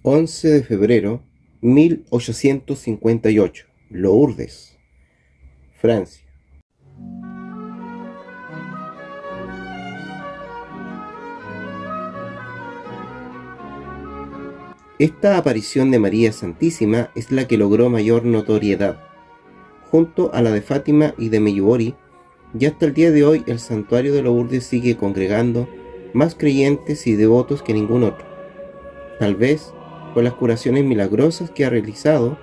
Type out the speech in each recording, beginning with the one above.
11 de febrero 1858, Lourdes, Francia. Esta aparición de María Santísima es la que logró mayor notoriedad, junto a la de Fátima y de Medjugorje, y hasta el día de hoy el santuario de Lourdes sigue congregando más creyentes y devotos que ningún otro, tal vez por las curaciones milagrosas que ha realizado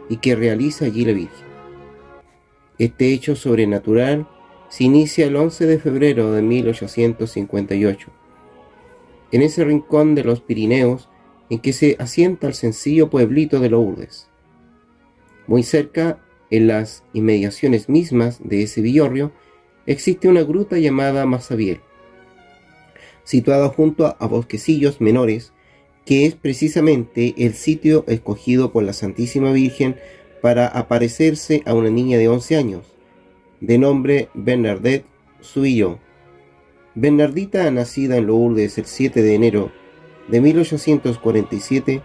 y que realiza allí la Virgen. Este hecho sobrenatural se inicia el 11 de febrero de 1858, en ese rincón de los Pirineos en que se asienta el sencillo pueblito de Lourdes. Muy cerca, en las inmediaciones mismas de ese villorrio, existe una gruta llamada Massabielle, situada junto a bosquecillos menores, que es precisamente el sitio escogido por la Santísima Virgen para aparecerse a una niña de 11 años, de nombre Bernadette Souillot. Bernardita, nacida en Lourdes el 7 de enero de 1847,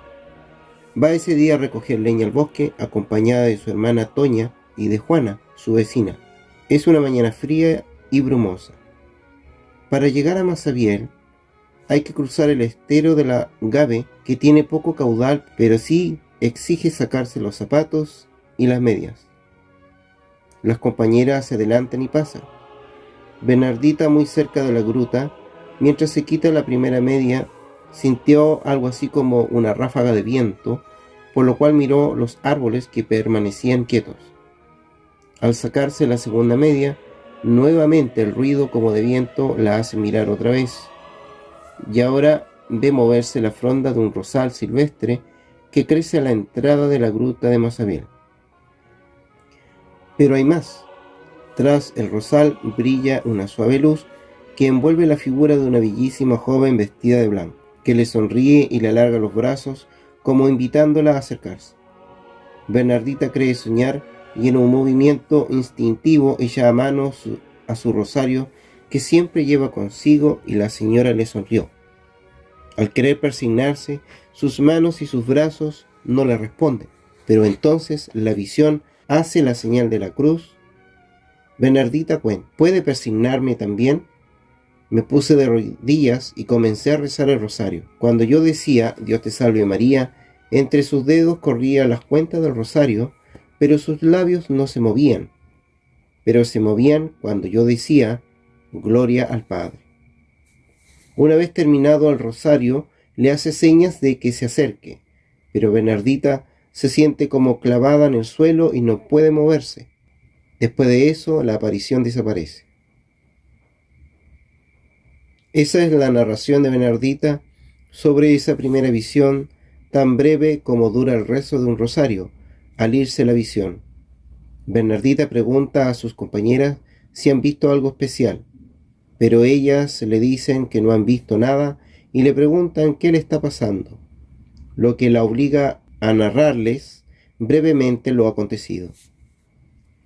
va ese día a recoger leña al bosque, acompañada de su hermana Toña y de Juana, su vecina. Es una mañana fría y brumosa. Para llegar a Massabielle hay que cruzar el estero de la Gabe, que tiene poco caudal, pero sí exige sacarse los zapatos y las medias. Las compañeras se adelantan y pasan. Bernardita, muy cerca de la gruta, mientras se quita la primera media, sintió algo así como una ráfaga de viento, por lo cual miró los árboles que permanecían quietos. Al sacarse la segunda media, nuevamente el ruido como de viento la hace mirar otra vez, y ahora ve moverse la fronda de un rosal silvestre que crece a la entrada de la gruta de Massabielle. Pero hay más. Tras el rosal brilla una suave luz que envuelve la figura de una bellísima joven vestida de blanco, que le sonríe y le alarga los brazos como invitándola a acercarse. Bernardita cree soñar y en un movimiento instintivo echa a mano a su rosario que siempre lleva consigo, y la señora le sonrió. Al querer persignarse, sus manos y sus brazos no le responden, pero entonces la visión hace la señal de la cruz. Bernardita cuenta: ¿puede persignarme también? Me puse de rodillas y comencé a rezar el rosario. Cuando yo decía Dios te salve María, entre sus dedos corrían las cuentas del rosario, pero sus labios no se movían. Pero se movían cuando yo decía Gloria al Padre. Una vez terminado el rosario, le hace señas de que se acerque, pero Bernardita se siente como clavada en el suelo y no puede moverse. Después de eso, la aparición desaparece. Esa es la narración de Bernardita sobre esa primera visión, tan breve como dura el rezo de un rosario, al irse la visión. Bernardita pregunta a sus compañeras si han visto algo especial, pero ellas le dicen que no han visto nada y le preguntan qué le está pasando, lo que la obliga a narrarles brevemente lo acontecido.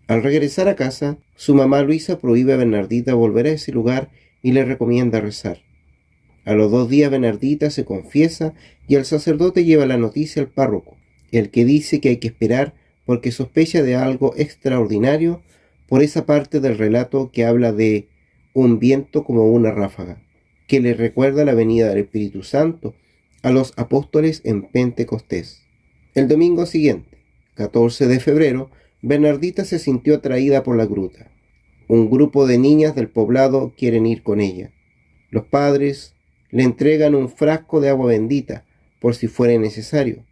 Al regresar a casa, su mamá Luisa prohíbe a Bernardita volver a ese lugar y le recomienda rezar. A los 2 días Bernardita se confiesa y el sacerdote lleva la noticia al párroco, el que dice que hay que esperar porque sospecha de algo extraordinario por esa parte del relato que habla de un viento como una ráfaga, que le recuerda la venida del Espíritu Santo a los apóstoles en Pentecostés. El domingo siguiente, 14 de febrero, Bernardita se sintió atraída por la gruta. Un grupo de niñas del poblado quieren ir con ella. Los padres le entregan un frasco de agua bendita, por si fuera necesario.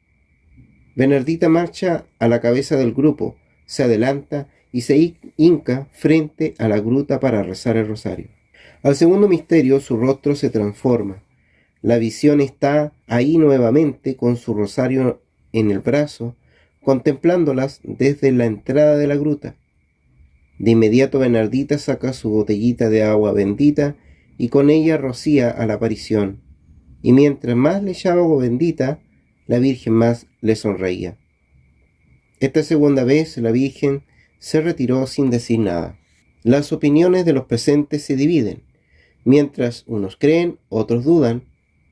Bernardita marcha a la cabeza del grupo, se adelanta y se hinca frente a la gruta para rezar el rosario. Al segundo misterio, su rostro se transforma. La visión está ahí nuevamente con su rosario en el brazo, contemplándolas desde la entrada de la gruta. De inmediato Bernardita saca su botellita de agua bendita y con ella rocía a la aparición, y mientras más le echaba agua bendita, la Virgen más le sonreía. Esta segunda vez la Virgen se retiró sin decir nada. Las opiniones de los presentes se dividen. Mientras unos creen, otros dudan.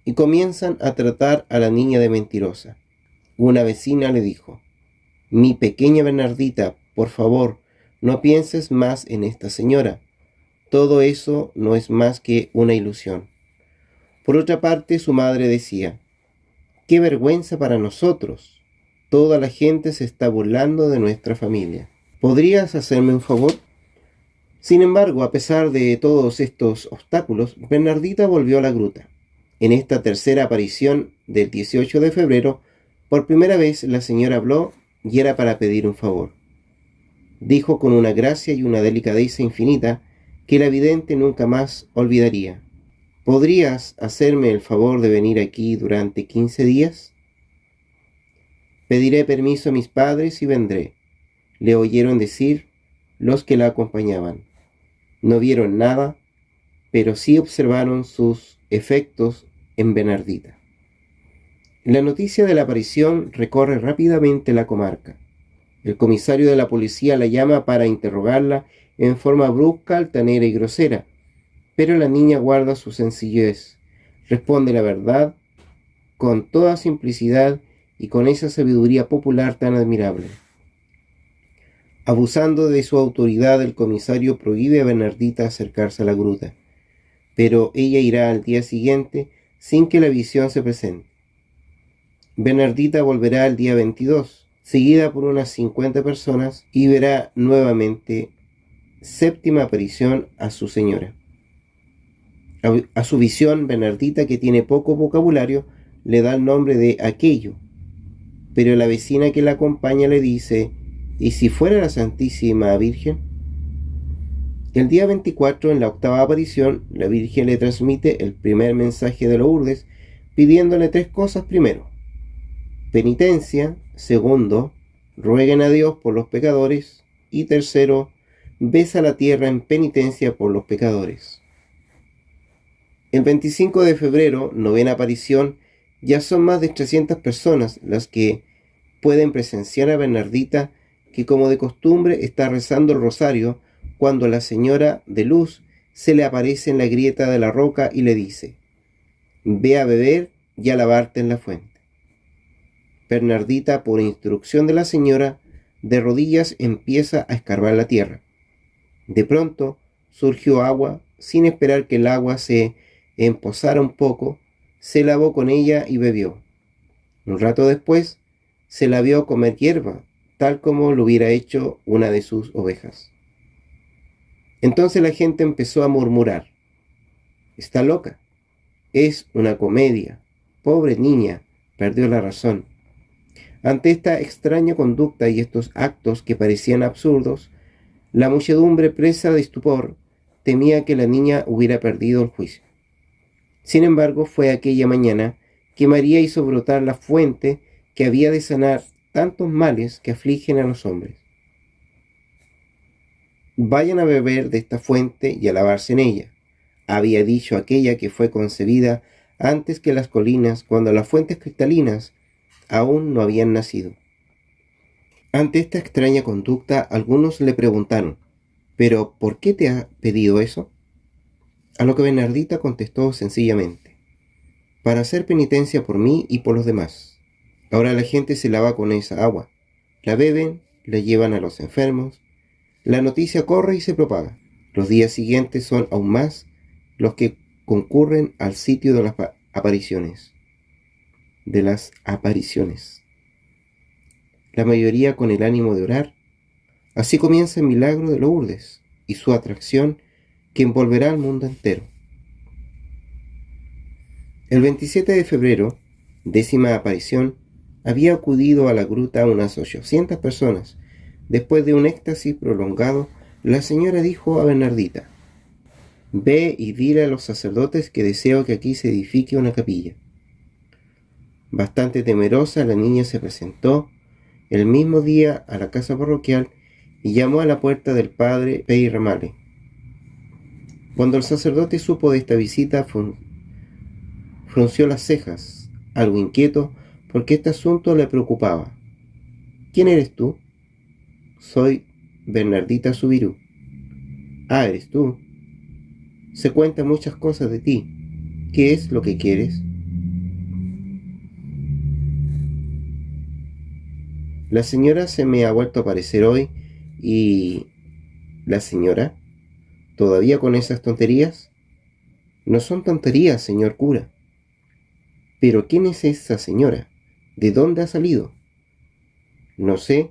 y comienzan a tratar a la niña de mentirosa. Una vecina le dijo: «Mi pequeña Bernardita, por favor, no pienses más en esta señora. Todo eso no es más que una ilusión». Por otra parte, su madre decía: «¡Qué vergüenza para nosotros! Toda la gente se está burlando de nuestra familia. ¿Podrías hacerme un favor?». Sin embargo, a pesar de todos estos obstáculos, Bernardita volvió a la gruta. En esta tercera aparición del 18 de febrero, por primera vez la señora habló y era para pedir un favor. Dijo con una gracia y una delicadeza infinita que la vidente nunca más olvidaría: «¿Podrías hacerme el favor de venir aquí durante 15 días? Pediré permiso a mis padres y vendré», le oyeron decir los que la acompañaban. No vieron nada, pero sí observaron sus efectos en Bernardita. La noticia de la aparición recorre rápidamente la comarca. El comisario de la policía la llama para interrogarla en forma brusca, altanera y grosera, pero la niña guarda su sencillez, responde la verdad con toda simplicidad y con esa sabiduría popular tan admirable. Abusando de su autoridad, el comisario prohíbe a Bernardita acercarse a la gruta, pero ella irá al día siguiente sin que la visión se presente. Bernardita volverá el día 22, seguida por unas 50 personas, y verá nuevamente séptima aparición a su señora. A su visión, Bernardita, que tiene poco vocabulario, le da el nombre de aquello, pero la vecina que la acompaña le dice: «¿Y si fuera la Santísima Virgen?». El día 24, en la octava aparición, la Virgen le transmite el primer mensaje de Lourdes, pidiéndole 3 cosas. Primero, penitencia. Segundo, rueguen a Dios por los pecadores. Y tercero, besa la tierra en penitencia por los pecadores. El 25 de febrero, novena aparición, ya son más de 300 personas las que pueden presenciar a Bernardita, que como de costumbre está rezando el rosario, cuando la señora de luz se le aparece en la grieta de la roca y le dice: «Ve a beber y a lavarte en la fuente». Bernardita, por instrucción de la señora, de rodillas empieza a escarbar la tierra. De pronto surgió agua. Sin esperar que el agua se empozara un poco, se lavó con ella y bebió. Un rato después se la vio comer hierba, tal como lo hubiera hecho una de sus ovejas. Entonces la gente empezó a murmurar: «Está loca, es una comedia, pobre niña, perdió la razón». Ante esta extraña conducta y estos actos que parecían absurdos, la muchedumbre, presa de estupor, temía que la niña hubiera perdido el juicio. Sin embargo, fue aquella mañana que María hizo brotar la fuente que había de sanar tantos males que afligen a los hombres. «Vayan a beber de esta fuente y a lavarse en ella», había dicho aquella que fue concebida antes que las colinas, cuando las fuentes cristalinas aún no habían nacido. Ante esta extraña conducta, algunos le preguntaron: «¿Pero por qué te ha pedido eso?». A lo que Bernardita contestó sencillamente: «Para hacer penitencia por mí y por los demás. Ahora la gente se lava con esa agua, la beben, la llevan a los enfermos, la noticia corre y se propaga. Los días siguientes son aún más los que concurren al sitio de las apariciones. La mayoría con el ánimo de orar. Así comienza el milagro de Lourdes y su atracción que envolverá al mundo entero». El 27 de febrero, décima aparición, había acudido a la gruta unas 800 personas. Después de un éxtasis prolongado, la señora dijo a Bernardita: «Ve y dile a los sacerdotes que deseo que aquí se edifique una capilla». Bastante temerosa, la niña se presentó el mismo día a la casa parroquial y llamó a la puerta del padre Pei Ramale. Cuando el sacerdote supo de esta visita, frunció las cejas, algo inquieto, porque este asunto le preocupaba. «¿Quién eres tú?». «Soy Bernardita Subirú». «Ah, eres tú. Se cuentan muchas cosas de ti. ¿Qué es lo que quieres?». La señora se me ha vuelto a aparecer hoy y... ¿La señora? ¿Todavía con esas tonterías? No son tonterías, señor cura. ¿Pero quién es esa señora? ¿De dónde ha salido? No sé,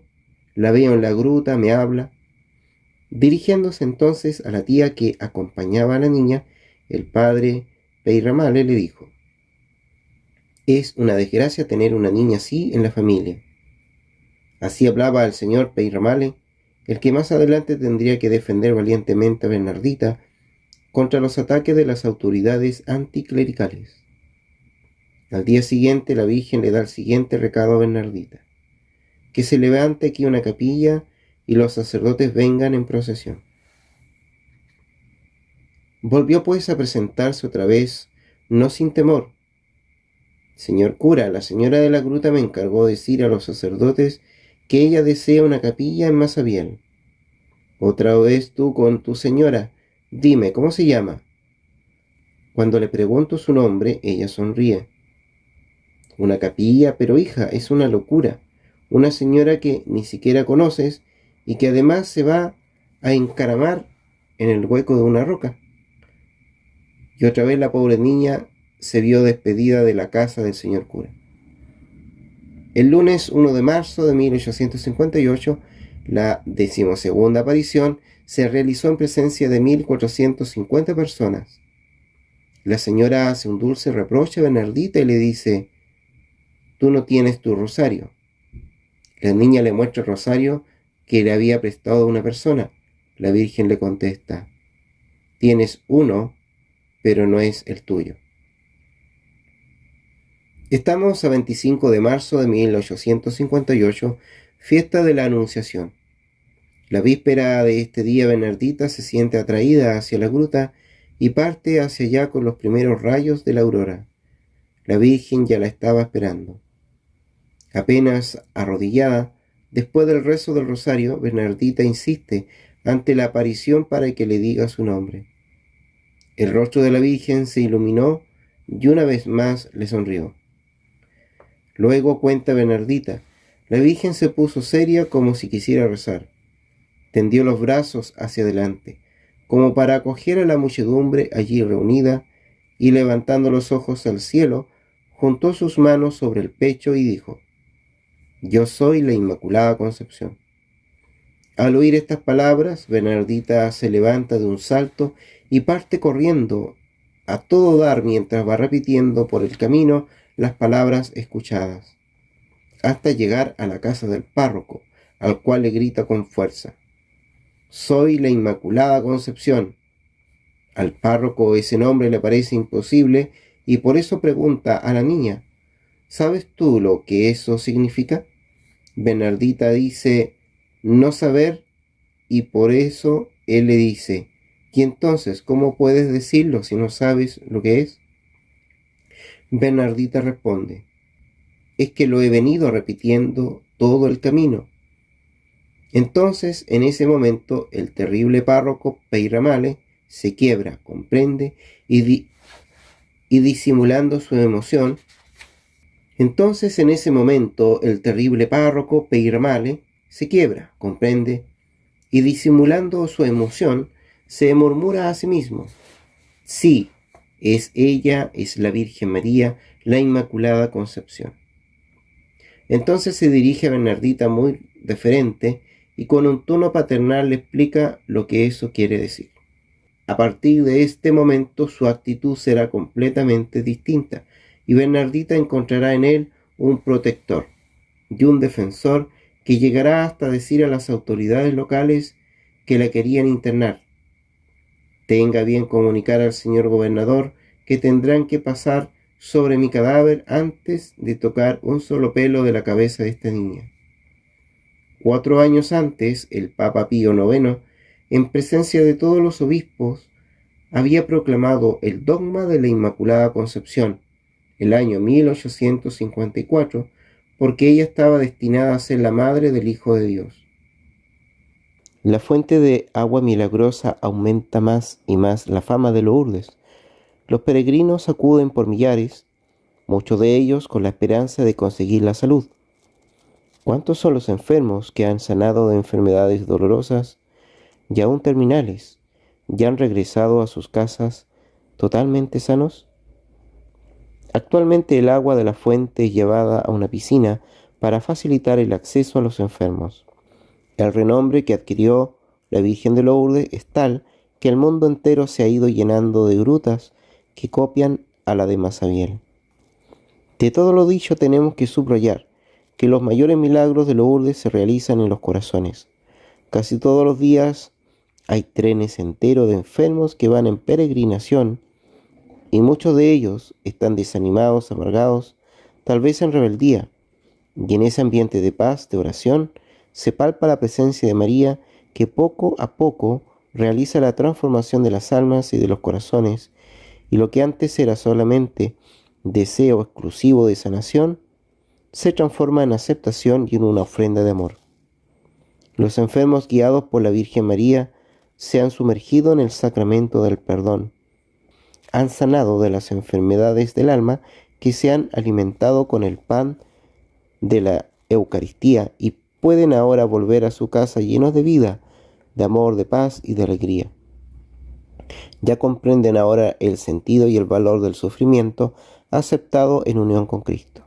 la veo en la gruta, me habla. Dirigiéndose entonces a la tía que acompañaba a la niña, el padre Peyramale le dijo: es una desgracia tener una niña así en la familia. Así hablaba el señor Peyramale, el que más adelante tendría que defender valientemente a Bernardita contra los ataques de las autoridades anticlericales. Al día siguiente la Virgen le da el siguiente recado a Bernardita: que se levante aquí una capilla y los sacerdotes vengan en procesión. Volvió pues a presentarse otra vez, no sin temor. Señor cura, la señora de la gruta me encargó decir a los sacerdotes que ella desea una capilla en Masabiel. Otra vez tú con tu señora. Dime, ¿cómo se llama? Cuando le pregunto su nombre, ella sonríe. Una capilla, pero hija, es una locura. Una señora que ni siquiera conoces y que además se va a encaramar en el hueco de una roca. Y otra vez la pobre niña se vio despedida de la casa del señor cura. El lunes 1 de marzo de 1858, la 12ª aparición se realizó en presencia de 1450 personas. La señora hace un dulce reproche a Bernardita y le dice: tú no tienes tu rosario. La niña le muestra el rosario que le había prestado a una persona. La Virgen le contesta: tienes uno, pero no es el tuyo. Estamos a 25 de marzo de 1858, fiesta de la Anunciación. La víspera de este día, Bernardita se siente atraída hacia la gruta y parte hacia allá con los primeros rayos de la aurora. La Virgen ya la estaba esperando. Apenas arrodillada, después del rezo del rosario, Bernardita insiste ante la aparición para que le diga su nombre. El rostro de la Virgen se iluminó y una vez más le sonrió. Luego, cuenta Bernardita, la Virgen se puso seria como si quisiera rezar. Tendió los brazos hacia adelante, como para acoger a la muchedumbre allí reunida, y levantando los ojos al cielo, juntó sus manos sobre el pecho y dijo: yo soy la Inmaculada Concepción. Al oír estas palabras, Bernardita se levanta de un salto y parte corriendo a todo dar mientras va repitiendo por el camino las palabras escuchadas, hasta llegar a la casa del párroco, al cual le grita con fuerza: soy la Inmaculada Concepción. Al párroco ese nombre le parece imposible y por eso pregunta a la niña: ¿sabes tú lo que eso significa? Bernardita dice no saber y por eso él le dice: ¿y entonces cómo puedes decirlo si no sabes lo que es? Bernardita responde: es que lo he venido repitiendo todo el camino. Entonces, en ese momento, el terrible párroco Peyramale se quiebra, comprende, y disimulando su emoción, entonces en ese momento el terrible párroco Peyramale se quiebra, comprende, y disimulando su emoción, se murmura a sí mismo: sí, es ella, es la Virgen María, la Inmaculada Concepción. Entonces se dirige a Bernardita muy deferente y con un tono paternal le explica lo que eso quiere decir. A partir de este momento su actitud será completamente distinta y Bernardita encontrará en él un protector y un defensor que llegará hasta decir a las autoridades locales que la querían internar: tenga bien comunicar al señor gobernador que tendrán que pasar sobre mi cadáver antes de tocar un solo pelo de la cabeza de esta niña. 4 años antes, el Papa Pío IX, en presencia de todos los obispos, había proclamado el dogma de la Inmaculada Concepción, el año 1854, porque ella estaba destinada a ser la madre del Hijo de Dios. La fuente de agua milagrosa aumenta más y más la fama de Lourdes. Los peregrinos acuden por millares, muchos de ellos con la esperanza de conseguir la salud. ¿Cuántos son los enfermos que han sanado de enfermedades dolorosas y aún terminales y han regresado a sus casas totalmente sanos? Actualmente el agua de la fuente es llevada a una piscina para facilitar el acceso a los enfermos. El renombre que adquirió la Virgen de Lourdes es tal que el mundo entero se ha ido llenando de grutas que copian a la de Masabiel. De todo lo dicho tenemos que subrayar que los mayores milagros de Lourdes se realizan en los corazones. Casi todos los días hay trenes enteros de enfermos que van en peregrinación y muchos de ellos están desanimados, amargados, tal vez en rebeldía. Y en ese ambiente de paz, de oración, se palpa la presencia de María que poco a poco realiza la transformación de las almas y de los corazones, y lo que antes era solamente deseo exclusivo de sanación, se transforma en aceptación y en una ofrenda de amor. Los enfermos guiados por la Virgen María se han sumergido en el sacramento del perdón. Han sanado de las enfermedades del alma que se han alimentado con el pan de la Eucaristía y pueden ahora volver a su casa llenos de vida, de amor, de paz y de alegría. Ya comprenden ahora el sentido y el valor del sufrimiento aceptado en unión con Cristo.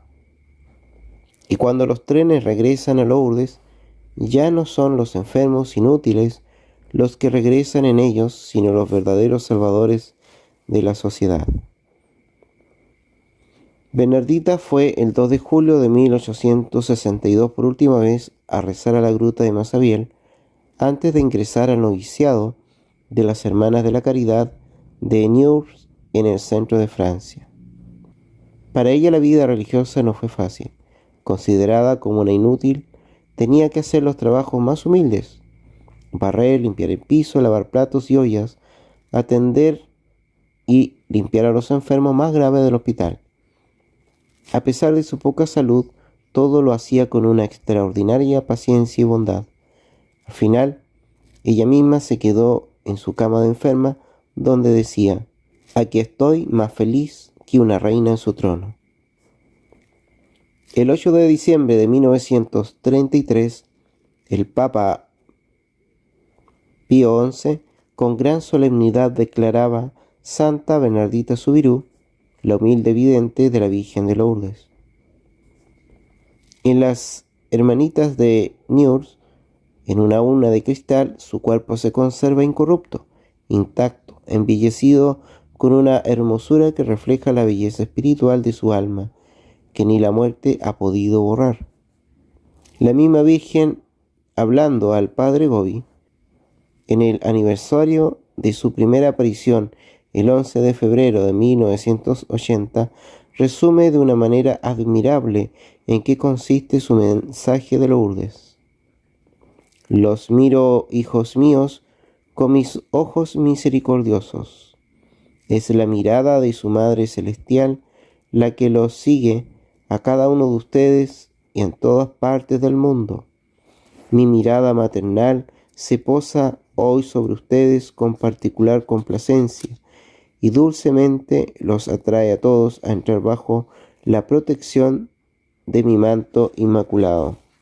Y cuando los trenes regresan a Lourdes, ya no son los enfermos inútiles los que regresan en ellos, sino los verdaderos salvadores de la sociedad. Bernardita fue el 2 de julio de 1862 por última vez a rezar a la gruta de Masabiel antes de ingresar al noviciado de las Hermanas de la Caridad de Niort en el centro de Francia. Para ella la vida religiosa no fue fácil. Considerada como una inútil, tenía que hacer los trabajos más humildes: barrer, limpiar el piso, lavar platos y ollas, atender y limpiar a los enfermos más graves del hospital. A pesar de su poca salud, todo lo hacía con una extraordinaria paciencia y bondad. Al final, ella misma se quedó en su cama de enferma, donde decía: «Aquí estoy más feliz que una reina en su trono». El 8 de diciembre de 1933, el Papa Pío XI, con gran solemnidad, declaraba Santa Bernardita Soubirous, la humilde vidente de la Virgen de Lourdes. En las Hermanitas de Niort, en una urna de cristal, su cuerpo se conserva incorrupto, intacto, embellecido con una hermosura que refleja la belleza espiritual de su alma, que ni la muerte ha podido borrar. La misma Virgen, hablando al Padre Gobi, en el aniversario de su primera aparición, el 11 de febrero de 1980, resume de una manera admirable en qué consiste su mensaje de Lourdes. «Los miro, hijos míos, con mis ojos misericordiosos. Es la mirada de su Madre Celestial la que los sigue a cada uno de ustedes y en todas partes del mundo. Mi mirada maternal se posa hoy sobre ustedes con particular complacencia y dulcemente los atrae a todos a entrar bajo la protección de mi manto inmaculado».